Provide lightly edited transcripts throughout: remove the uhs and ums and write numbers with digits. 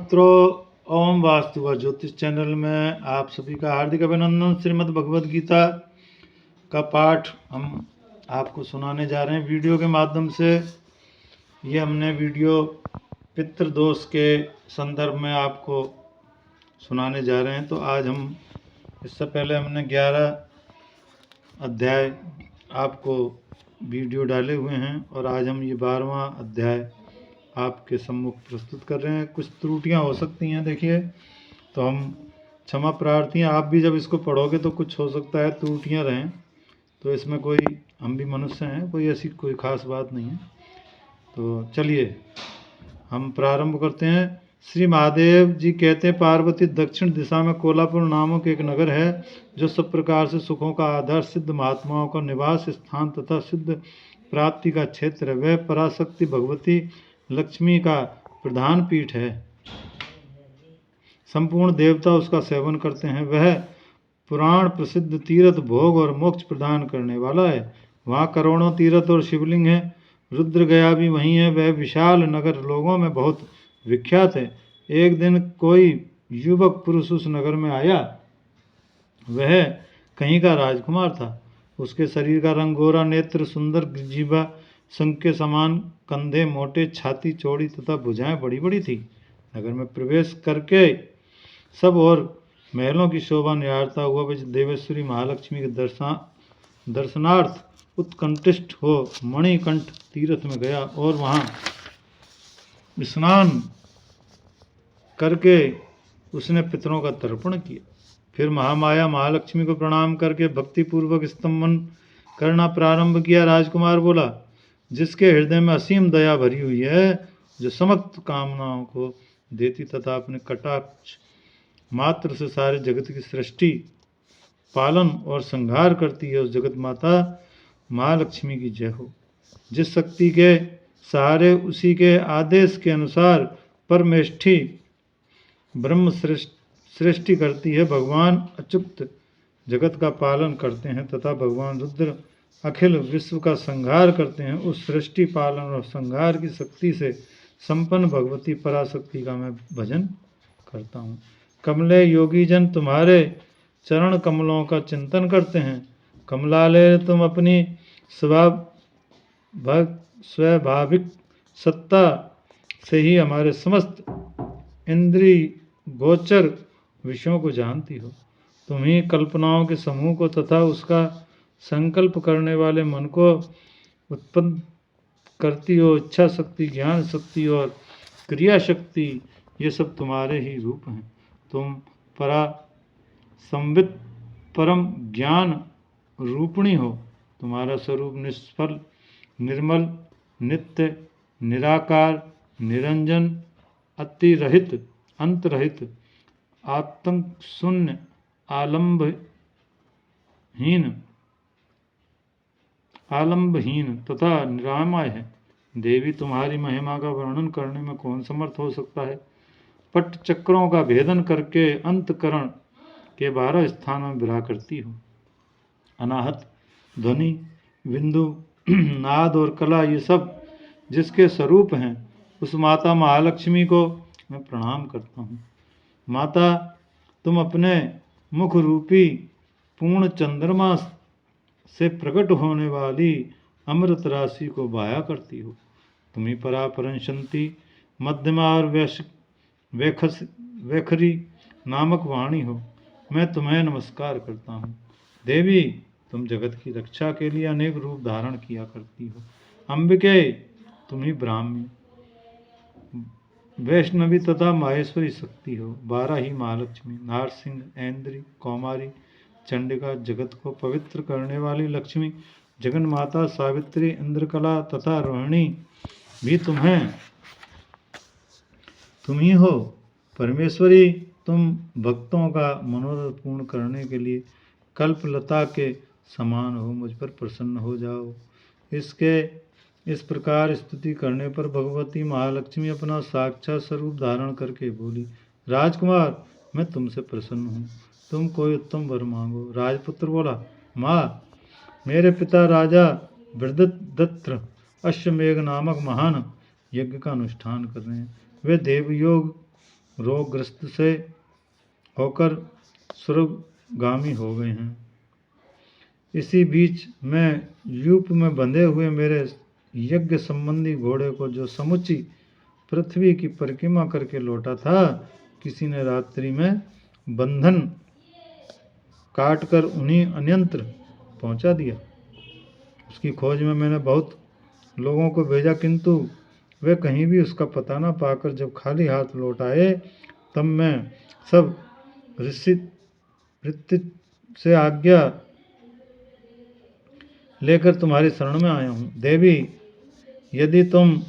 मित्रों, ओम वास्तु व ज्योतिष चैनल में आप सभी का हार्दिक अभिनंदन। श्रीमद् भगवद गीता का पाठ हम आपको सुनाने जा रहे हैं वीडियो के माध्यम से। ये हमने वीडियो पितृदोष के संदर्भ में आपको सुनाने जा रहे हैं। तो आज हम इससे पहले हमने 11 अध्याय आपको वीडियो डाले हुए हैं और आज हम ये 12वां अध्याय आपके सम्मुख प्रस्तुत कर रहे हैं। कुछ त्रुटियां हो सकती हैं, देखिए, तो हम क्षमा प्रार्थी हैं। आप भी जब इसको पढ़ोगे तो कुछ हो सकता है त्रुटियां रहें, तो इसमें कोई, हम भी मनुष्य हैं, कोई ऐसी कोई खास बात नहीं है। तो चलिए हम प्रारंभ करते हैं। श्री महादेव जी कहते हैं, पार्वती दक्षिण दिशा में कोल्हापुर नामक एक नगर है जो सब प्रकार से सुखों का आधार, सिद्ध महात्माओं का निवास स्थान तथा सिद्ध प्राप्ति का क्षेत्र है। वह पराशक्ति भगवती लक्ष्मी का प्रधान पीठ है। संपूर्ण देवता उसका सेवन करते हैं। वह पुराण प्रसिद्ध तीर्थ, भोग और मोक्ष प्रदान करने वाला है। वहाँ करोड़ों तीर्थ और शिवलिंग है। रुद्र गया भी वहीं है। वह विशाल नगर लोगों में बहुत विख्यात है। एक दिन कोई युवक पुरुष उस नगर में आया। वह कहीं का राजकुमार था। उसके शरीर का रंग गोरा, नेत्र सुंदर, जीवा शंख के समान, कंधे मोटे, छाती चौड़ी तथा भुजाएं बड़ी बड़ी थी। नगर में प्रवेश करके सब और महलों की शोभा निहारता हुआ वह देवेश्वरी महालक्ष्मी के दर्शनार्थ उत्कंठित हो मणिकंठ तीर्थ में गया और वहां स्नान करके उसने पितरों का तर्पण किया। फिर महामाया महालक्ष्मी को प्रणाम करके भक्तिपूर्वक स्तंभन करना प्रारंभ किया। राजकुमार बोला, जिसके हृदय में असीम दया भरी हुई है, जो समस्त कामनाओं को देती तथा अपने कटाक्ष मात्र से सारे जगत की सृष्टि, पालन और संहार करती है, उस जगत माता महालक्ष्मी की जय हो। जिस शक्ति के सहारे उसी के आदेश के अनुसार परमेष्ठी ब्रह्म सृष्टि करती है, भगवान अच्युत जगत का पालन करते हैं तथा भगवान रुद्र अखिल विश्व का संहार करते हैं, उस सृष्टि, पालन और संहार की शक्ति से संपन्न भगवती पराशक्ति का मैं भजन करता हूँ। कमले योगी जन तुम्हारे चरण कमलों का चिंतन करते हैं। कमलालय, तुम अपनी स्वाभाविक सत्ता से ही हमारे समस्त इंद्रिय गोचर विषयों को जानती हो। तुम ही कल्पनाओं के समूह को तथा उसका संकल्प करने वाले मन को उत्पन्न करती हो। इच्छा शक्ति, ज्ञान शक्ति और क्रिया शक्ति, ये सब तुम्हारे ही रूप हैं। तुम परा संवित परम ज्ञान रूपिणी हो। तुम्हारा स्वरूप निष्फल, निर्मल, नित्य, निराकार, निरंजन, अतिरहित, अंतरहित, आतंक शून्य, आलंबहीन तथा निरामय है। देवी, तुम्हारी महिमा का वर्णन करने में कौन समर्थ हो सकता है। पट चक्रों का भेदन करके अंतकरण के 12 स्थानों में विराज करती हो। अनाहत, ध्वनि, बिंदु, नाद और कला, ये सब जिसके स्वरूप हैं, उस माता महालक्ष्मी को मैं प्रणाम करता हूँ। माता, तुम अपने मुख रूपी पूर्ण चंद्रमा से प्रकट होने वाली अमृत राशि को बहाया करती हो। तुम ही परापरंशंती, मध्यमा और वैखरी नामक वाणी हो। मैं तुम्हें नमस्कार करता हूँ। देवी, तुम जगत की रक्षा के लिए अनेक रूप धारण किया करती हो। अंबिके, तुम ही ब्राह्मी, वैष्णवी तथा माहेश्वरी शक्ति हो। 12 ही महालक्ष्मी, नारसिंह, ऐन्द्री, कौमारी, चंडिका, जगत को पवित्र करने वाली लक्ष्मी, जगन माता, सावित्री, इंद्रकला तथा रोहिणी भी तुम ही हो। परमेश्वरी, तुम भक्तों का मनोरथ पूर्ण करने के लिए कल्पलता के समान हो। मुझ पर प्रसन्न हो जाओ। इस प्रकार स्तुति करने पर भगवती महालक्ष्मी अपना साक्षात स्वरूप धारण करके बोली, राजकुमार, मैं तुमसे प्रसन्न हूँ। तुम कोई उत्तम वर मांगो। राजपुत्र बोला, माँ, मेरे पिता राजा बृहदत्त अश्वमेघ नामक महान यज्ञ का अनुष्ठान कर रहे हैं। वे देवयोग रोगग्रस्त से होकर स्वर्गगामी हो गए हैं। इसी बीच मैं यूप में बंधे हुए मेरे यज्ञ संबंधी घोड़े को जो समुची पृथ्वी की परिक्रमा करके लौटा था, किसी ने रात्रि में बंधन काटकर उन्हीं अन्यंत्र पहुंचा दिया। उसकी खोज में मैंने बहुत लोगों को भेजा, किंतु वे कहीं भी उसका पता न पाकर जब खाली हाथ लौट आए, तब मैं सब ऋषि से आज्ञा लेकर तुम्हारी शरण में आया हूँ। देवी, यदि तुम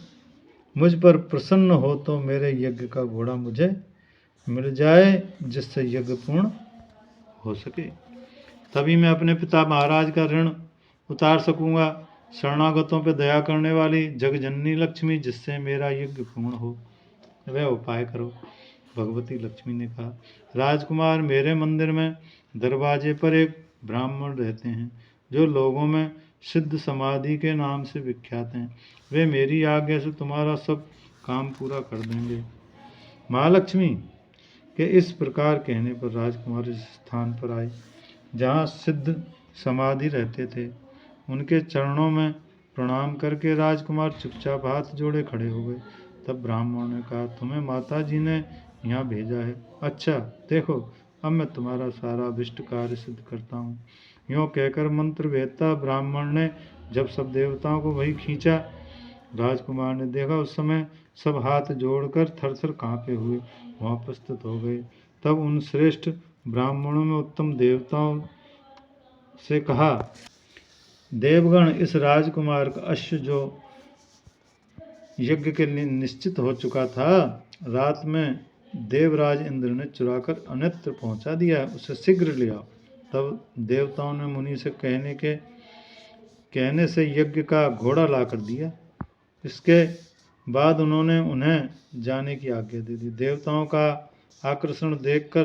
मुझ पर प्रसन्न हो तो मेरे यज्ञ का घोड़ा मुझे मिल जाए, जिससे यज्ञ पूर्ण हो सके। तभी मैं अपने पिता महाराज का ऋण उतार सकूंगा। शरणागतों पर दया करने वाली जगजननी लक्ष्मी, जिससे मेरा यज्ञ पूर्ण हो, वह उपाय करो। भगवती लक्ष्मी ने कहा, राजकुमार, मेरे मंदिर में दरवाजे पर एक ब्राह्मण रहते हैं, जो लोगों में सिद्ध समाधि के नाम से विख्यात हैं। वे मेरी आज्ञा से तुम्हारा सब काम पूरा कर देंगे। महालक्ष्मी के इस प्रकार कहने पर राजकुमार इस स्थान पर आए जहाँ सिद्ध समाधि रहते थे। उनके चरणों में प्रणाम करके राजकुमार चुपचाप हाथ जोड़े खड़े हो गए। तब ब्राह्मण ने कहा, तुम्हें माता जी ने यहाँ भेजा है। अच्छा, देखो, अब मैं तुम्हारा सारा अभिष्ट कार्य सिद्ध करता हूँ। यूँ कहकर मंत्र भेदता ब्राह्मण ने जब सब देवताओं को वही खींचा। राजकुमार ने देखा, उस समय सब हाथ जोड़कर थरथर कांपे हुए वहाँ उपस्थित हो गए। तब उन श्रेष्ठ ब्राह्मणों में उत्तम देवताओं से कहा, देवगण, इस राजकुमार का अश्व जो यज्ञ के लिए निश्चित हो चुका था, रात में देवराज इंद्र ने चुराकर अन्यत्र पहुंचा दिया, उसे शीघ्र ले आओ। तब देवताओं ने मुनि से कहने से यज्ञ का घोड़ा लाकर दिया। इसके बाद उन्होंने उन्हें जाने की आज्ञा दे दी। देवताओं का आकर्षण देखकर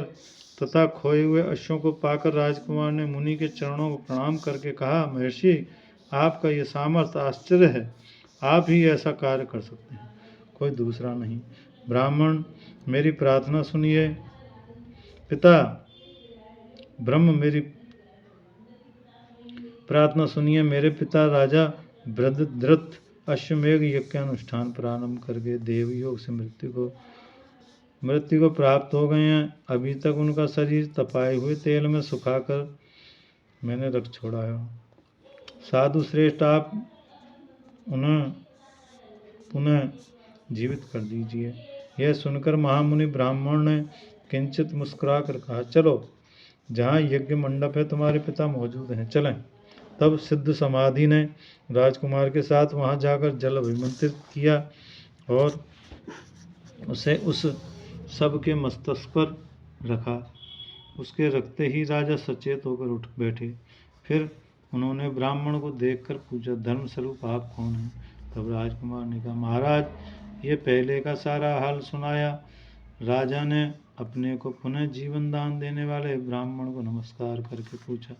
तथा खोए हुए अश्वों को पाकर राजकुमार ने मुनि के चरणों को प्रणाम करके कहा, महर्षि, आपका ये सामर्थ्य आश्चर्य है। आप ही ऐसा कार्य कर सकते हैं, कोई दूसरा नहीं। ब्राह्मण, मेरी प्रार्थना सुनिए। पिता ब्रह्म, मेरी प्रार्थना सुनिए। मेरे पिता राजा बृहद्रथ अश्वमेघ यज्ञ का अनुष्ठान प्रारंभ करके देवयोग से मृत्यु को प्राप्त हो गए हैं। अभी तक उनका शरीर तपाए हुए तेल में सुखाकर मैंने रख छोड़ा है। साधु श्रेष्ठ, आप उन्हें पुनः जीवित कर दीजिए। यह सुनकर महामुनि ब्राह्मण ने किंचित मुस्कुरा कर कहा, चलो, जहाँ यज्ञ मंडप है तुम्हारे पिता मौजूद हैं, चलें। तब सिद्ध समाधि ने राजकुमार के साथ वहाँ जाकर जल अभिमंत्रित किया और उसे उस सब के मस्तक पर रखा। उसके रखते ही राजा सचेत होकर उठ बैठे। फिर उन्होंने ब्राह्मण को देखकर पूछा, धर्म स्वरूप आप कौन हैं? तब राजकुमार ने कहा, महाराज, ये पहले का सारा हाल सुनाया। राजा ने अपने को पुनः जीवन दान देने वाले ब्राह्मण को नमस्कार करके पूछा,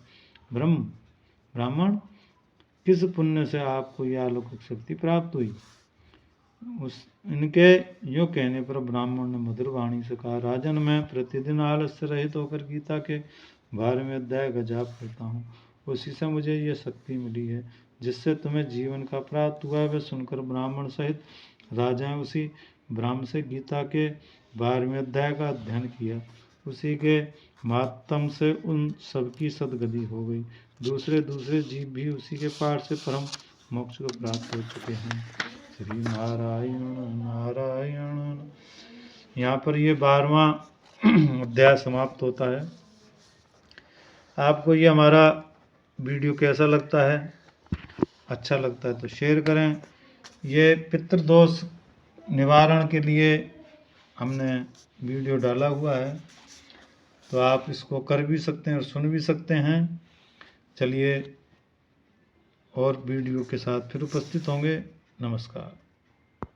ब्राह्मण, किस पुण्य से आपको यह अलौकिक शक्ति प्राप्त हुई? इनके यूँ कहने पर ब्राह्मण ने मधुर वाणी से कहा, राजन, मैं प्रतिदिन आलस्य रहित होकर गीता के 12वें अध्याय का जाप करता हूँ। उसी से मुझे यह शक्ति मिली है जिससे तुम्हें जीवन का प्राप्त हुआ है। वह सुनकर ब्राह्मण सहित राजा ने उसी ब्राह्मण से गीता के 12वें अध्याय का अध्ययन किया। उसी के माध्यम से उन सबकी सदगति हो गई। दूसरे जीव भी उसी के पाठ से परम मोक्ष को प्राप्त हो चुके हैं। श्री नारायण नारायण। यहाँ पर ये 12वां अध्याय समाप्त होता है। आपको ये हमारा वीडियो कैसा लगता है? अच्छा लगता है तो शेयर करें। ये पितृदोष निवारण के लिए हमने वीडियो डाला हुआ है, तो आप इसको कर भी सकते हैं और सुन भी सकते हैं। चलिए, और वीडियो के साथ फिर उपस्थित होंगे। नमस्कार।